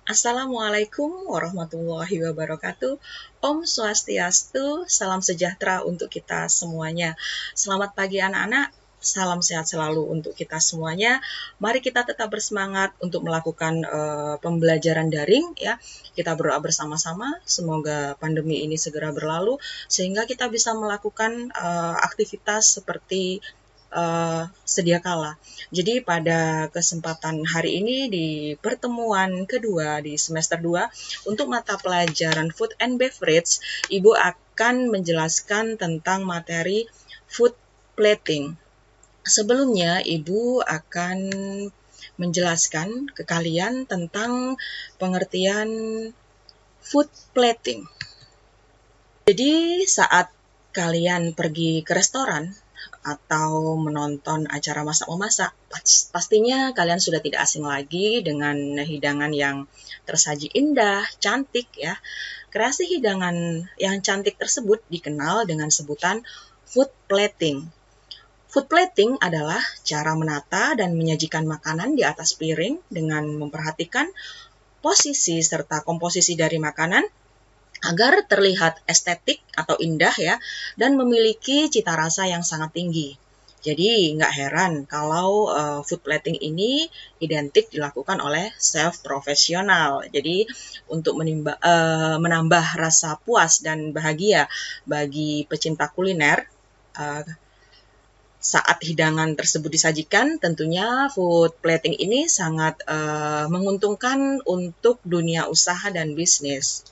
Assalamualaikum warahmatullahi wabarakatuh. Om Swastiastu, salam sejahtera untuk kita semuanya. Selamat pagi anak-anak, salam sehat selalu untuk kita semuanya. Mari kita tetap bersemangat untuk melakukan pembelajaran daring ya. Kita berdoa bersama-sama, semoga pandemi ini segera berlalu sehingga kita bisa melakukan aktivitas seperti sedia kala. Jadi pada kesempatan hari ini di pertemuan kedua di semester 2 untuk mata pelajaran Food and Beverage, Ibu akan menjelaskan tentang materi food plating. Sebelumnya Ibu akan menjelaskan ke kalian tentang pengertian food plating. Jadi saat kalian pergi ke restoran atau menonton acara masak-memasak, pastinya kalian sudah tidak asing lagi dengan hidangan yang tersaji indah, cantik ya. Kreasi hidangan yang cantik tersebut dikenal dengan sebutan food plating. Food plating adalah cara menata dan menyajikan makanan di atas piring dengan memperhatikan posisi serta komposisi dari makanan agar terlihat estetik atau indah ya, dan memiliki cita rasa yang sangat tinggi. Jadi nggak heran kalau food plating ini identik dilakukan oleh chef profesional. Jadi untuk menambah rasa puas dan bahagia bagi pecinta kuliner, saat hidangan tersebut disajikan, tentunya food plating ini sangat menguntungkan untuk dunia usaha dan bisnis.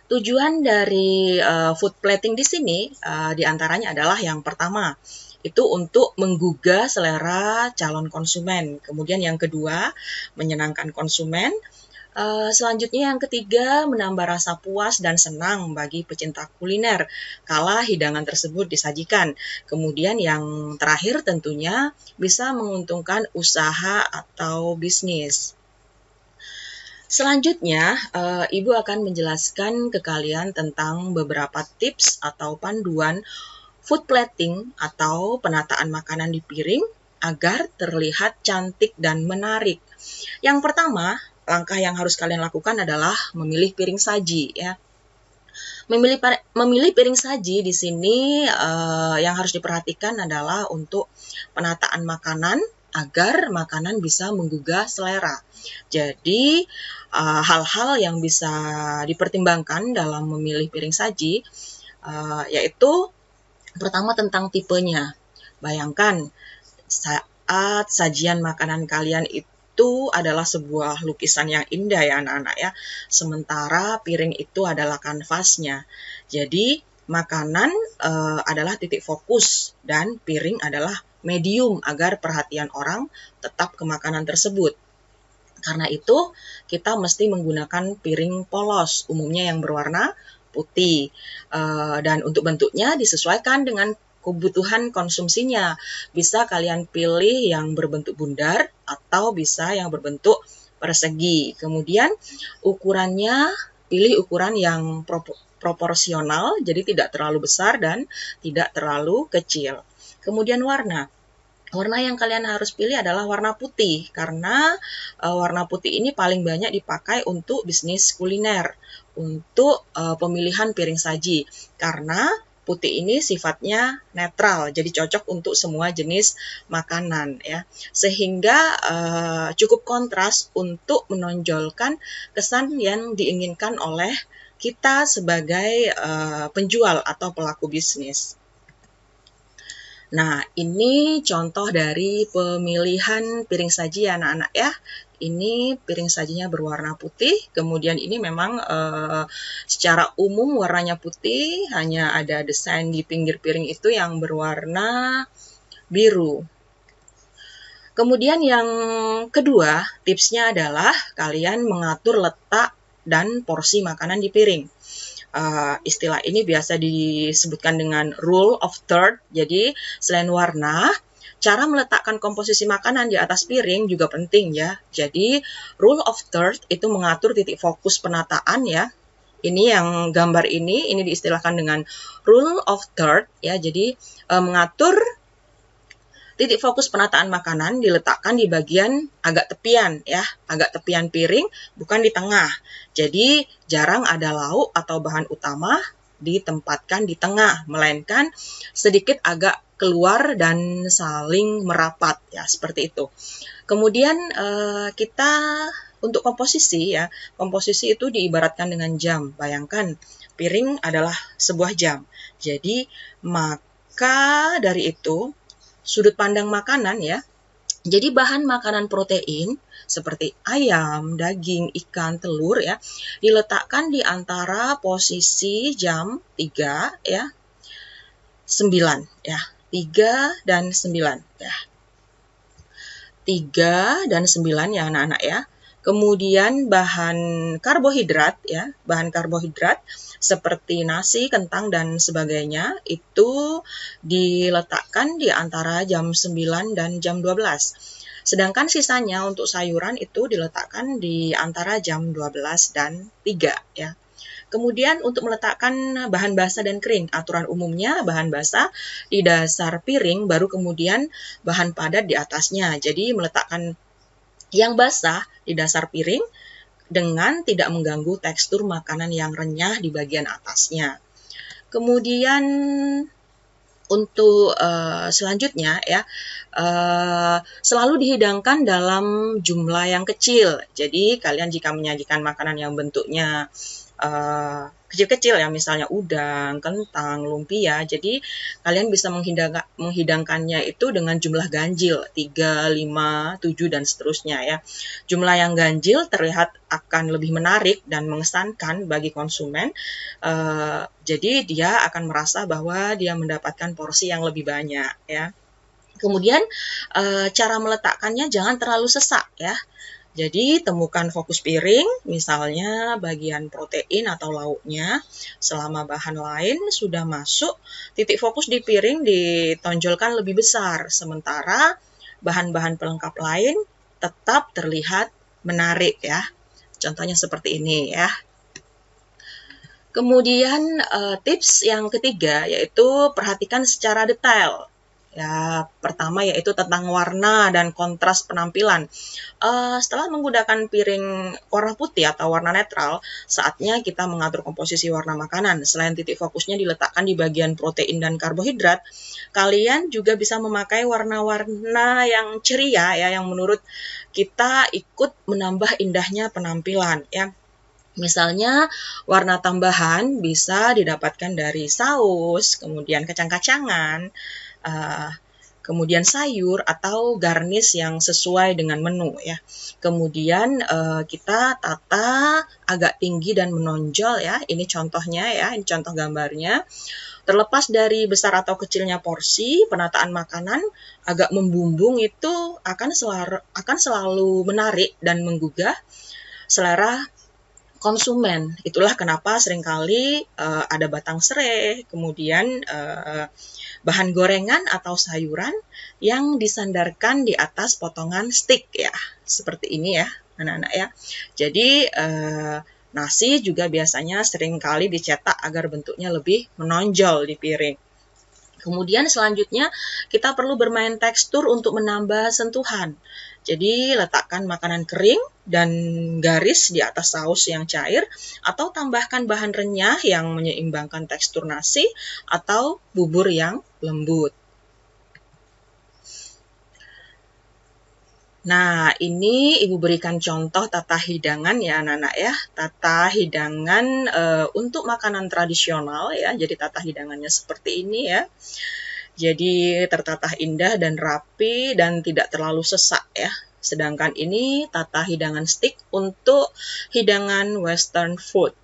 Tujuan dari food plating di sini diantaranya adalah yang pertama, itu untuk menggugah selera calon konsumen. Kemudian yang kedua, menyenangkan konsumen. Selanjutnya yang ketiga, menambah rasa puas dan senang bagi pecinta kuliner kala hidangan tersebut disajikan. Kemudian yang terakhir tentunya bisa menguntungkan usaha atau bisnis. Selanjutnya, Ibu akan menjelaskan ke kalian tentang beberapa tips atau panduan food plating atau penataan makanan di piring agar terlihat cantik dan menarik. Yang pertama, langkah yang harus kalian lakukan adalah memilih piring saji ya. Memilih piring saji di sini yang harus diperhatikan adalah untuk penataan makanan agar makanan bisa menggugah selera. Jadi hal-hal yang bisa dipertimbangkan dalam memilih piring saji yaitu pertama tentang tipenya. Bayangkan saat sajian makanan kalian itu adalah sebuah lukisan yang indah ya anak-anak ya. Sementara piring itu adalah kanvasnya. Jadi makanan adalah titik fokus dan piring adalah medium agar perhatian orang tetap ke makanan tersebut. Karena itu kita mesti menggunakan piring polos, umumnya yang berwarna putih. Dan untuk bentuknya disesuaikan dengan kebutuhan konsumsinya. Bisa kalian pilih yang berbentuk bundar atau bisa yang berbentuk persegi. Kemudian ukurannya pilih ukuran yang proporsional, jadi tidak terlalu besar dan tidak terlalu kecil. Kemudian warna. Warna yang kalian harus pilih adalah warna putih, karena warna putih ini paling banyak dipakai untuk bisnis kuliner, untuk pemilihan piring saji, karena putih ini sifatnya netral, jadi cocok untuk semua jenis makanan ya, sehingga cukup kontras untuk menonjolkan kesan yang diinginkan oleh kita sebagai penjual atau pelaku bisnis. Nah, ini contoh dari pemilihan piring saji ya anak-anak ya. Ini piring sajinya berwarna putih, kemudian ini memang secara umum warnanya putih, hanya ada desain di pinggir piring itu yang berwarna biru. Kemudian yang kedua, tipsnya adalah kalian mengatur letak dan porsi makanan di piring. Istilah ini biasa disebutkan dengan rule of third. Jadi selain warna, cara meletakkan komposisi makanan di atas piring juga penting ya. Jadi rule of third itu mengatur titik fokus penataan ya. Ini yang gambar ini diistilahkan dengan rule of third ya. Jadi mengatur titik fokus penataan makanan diletakkan di bagian agak tepian ya, agak tepian piring, bukan di tengah. Jadi jarang ada lauk atau bahan utama ditempatkan di tengah, melainkan sedikit agak keluar dan saling merapat ya, seperti itu. Kemudian kita untuk komposisi ya, komposisi itu diibaratkan dengan jam. Bayangkan piring adalah sebuah jam. Jadi maka dari itu sudut pandang makanan ya. Jadi bahan makanan protein seperti ayam, daging, ikan, telur ya diletakkan di antara posisi jam 3 ya 9 ya. 3 dan 9 ya. 3 dan 9 ya anak-anak ya. Kemudian bahan karbohidrat ya, bahan karbohidrat seperti nasi, kentang dan sebagainya itu diletakkan di antara jam 9 dan jam 12. Sedangkan sisanya untuk sayuran itu diletakkan di antara jam 12 dan 3 ya. Kemudian untuk meletakkan bahan basah dan kering, aturan umumnya bahan basah di dasar piring, baru kemudian bahan padat di atasnya. Jadi meletakkan yang basah di dasar piring dengan tidak mengganggu tekstur makanan yang renyah di bagian atasnya. Kemudian untuk selanjutnya ya, selalu dihidangkan dalam jumlah yang kecil. Jadi kalian jika menyajikan makanan yang bentuknya kecil-kecil ya, misalnya udang, kentang, lumpia, jadi kalian bisa menghidangkannya itu dengan jumlah ganjil 3, 5, 7 dan seterusnya ya. Jumlah yang ganjil terlihat akan lebih menarik dan mengesankan bagi konsumen, jadi dia akan merasa bahwa dia mendapatkan porsi yang lebih banyak ya. Kemudian cara meletakkannya jangan terlalu sesak ya. Jadi temukan fokus piring, misalnya bagian protein atau lauknya, selama bahan lain sudah masuk, titik fokus di piring ditonjolkan lebih besar, sementara bahan-bahan pelengkap lain tetap terlihat menarik ya. Contohnya seperti ini ya. Kemudian tips yang ketiga yaitu perhatikan secara detail. Ya, pertama yaitu tentang warna dan kontras penampilan. Setelah menggunakan piring warna putih atau warna netral, saatnya kita mengatur komposisi warna makanan. Selain titik fokusnya diletakkan di bagian protein dan karbohidrat, kalian juga bisa memakai warna-warna yang ceria ya, yang menurut kita ikut menambah indahnya penampilan ya. Misalnya warna tambahan bisa didapatkan dari saus, kemudian kacang-kacangan, kemudian sayur atau garnish yang sesuai dengan menu ya. Kemudian kita tata agak tinggi dan menonjol ya. Ini contohnya ya, ini contoh gambarnya. Terlepas dari besar atau kecilnya porsi, penataan makanan agak membumbung itu akan selalu menarik dan menggugah selera konsumen. Itulah kenapa seringkali ada batang serai, kemudian bahan gorengan atau sayuran yang disandarkan di atas potongan steak ya. Seperti ini ya, anak-anak ya. Jadi nasi juga biasanya seringkali dicetak agar bentuknya lebih menonjol di piring. Kemudian selanjutnya kita perlu bermain tekstur untuk menambah sentuhan. Jadi letakkan makanan kering dan garis di atas saus yang cair atau tambahkan bahan renyah yang menyeimbangkan tekstur nasi atau bubur yang lembut. Nah, ini Ibu berikan contoh tata hidangan ya anak-anak ya. Tata hidangan untuk makanan tradisional ya. Jadi tata hidangannya seperti ini ya. Jadi tertata indah dan rapi dan tidak terlalu sesak ya. Sedangkan ini tata hidangan steak untuk hidangan western food.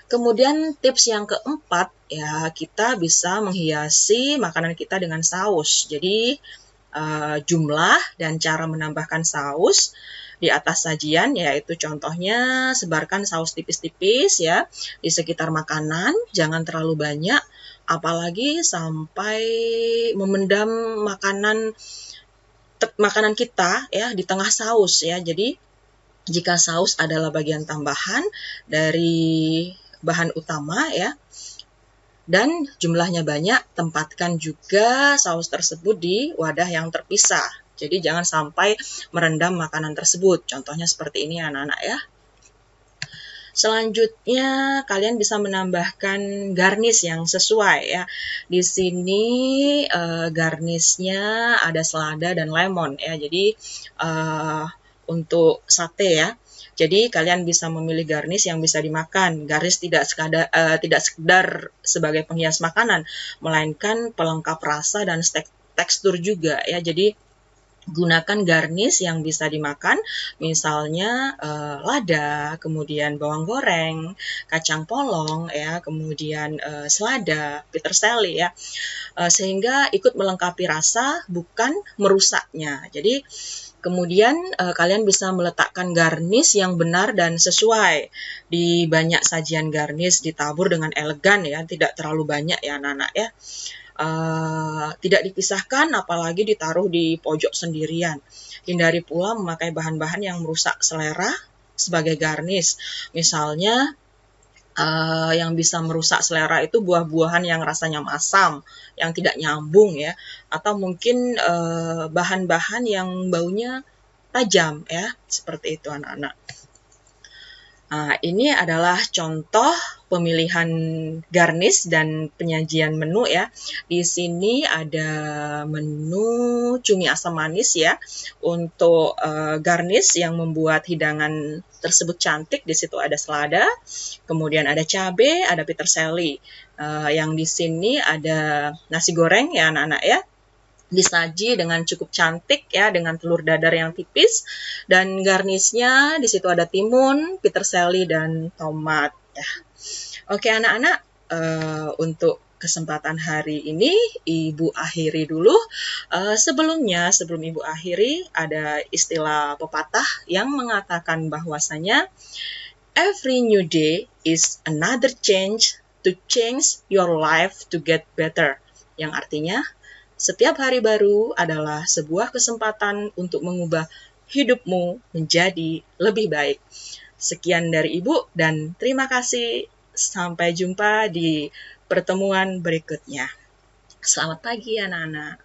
Kemudian tips yang keempat ya, kita bisa menghiasi makanan kita dengan saus. Jadi jumlah dan cara menambahkan saus di atas sajian, yaitu contohnya sebarkan saus tipis-tipis ya di sekitar makanan, jangan terlalu banyak, apalagi sampai memendam makanan kita ya di tengah saus ya. Jadi jika saus adalah bagian tambahan dari bahan utama ya, Dan jumlahnya banyak, tempatkan juga saus tersebut di wadah yang terpisah. Jadi jangan sampai merendam makanan tersebut. Contohnya seperti ini anak-anak ya. Selanjutnya kalian bisa menambahkan garnish yang sesuai ya. Di sini garnishnya ada selada dan lemon ya. Jadi untuk sate ya. Jadi kalian bisa memilih garnish yang bisa dimakan. Garnish tidak sekedar sebagai penghias makanan, melainkan pelengkap rasa dan tekstur juga ya. Jadi gunakan garnish yang bisa dimakan, misalnya lada, kemudian bawang goreng, kacang polong ya, kemudian selada, peterseli ya, sehingga ikut melengkapi rasa bukan merusaknya. Jadi kemudian kalian bisa meletakkan garnish yang benar dan sesuai. Di banyak sajian garnish ditabur dengan elegan ya, tidak terlalu banyak ya anak-anak ya. Tidak dipisahkan apalagi ditaruh di pojok sendirian. Hindari pula memakai bahan-bahan yang merusak selera sebagai garnish. Misalnya yang bisa merusak selera itu buah-buahan yang rasanya masam, yang tidak nyambung ya, atau mungkin bahan-bahan yang baunya tajam ya, seperti itu anak-anak. Nah, ini adalah contoh pemilihan garnish dan penyajian menu ya. Di sini ada menu cumi asam manis ya. Untuk garnish yang membuat hidangan tersebut cantik, di situ ada selada, kemudian ada cabai, ada peterseli. Yang di sini ada nasi goreng ya anak-anak ya. Disaji dengan cukup cantik ya, dengan telur dadar yang tipis, dan garnishnya di situ ada timun, peterseli dan tomat ya. Oke anak-anak, untuk kesempatan hari ini Ibu akhiri dulu. Sebelum Ibu akhiri, ada istilah pepatah yang mengatakan bahwasanya every new day is another change to change your life to get better. Yang artinya setiap hari baru adalah sebuah kesempatan untuk mengubah hidupmu menjadi lebih baik. Sekian dari Ibu dan terima kasih. Sampai jumpa di pertemuan berikutnya. Selamat pagi anak-anak.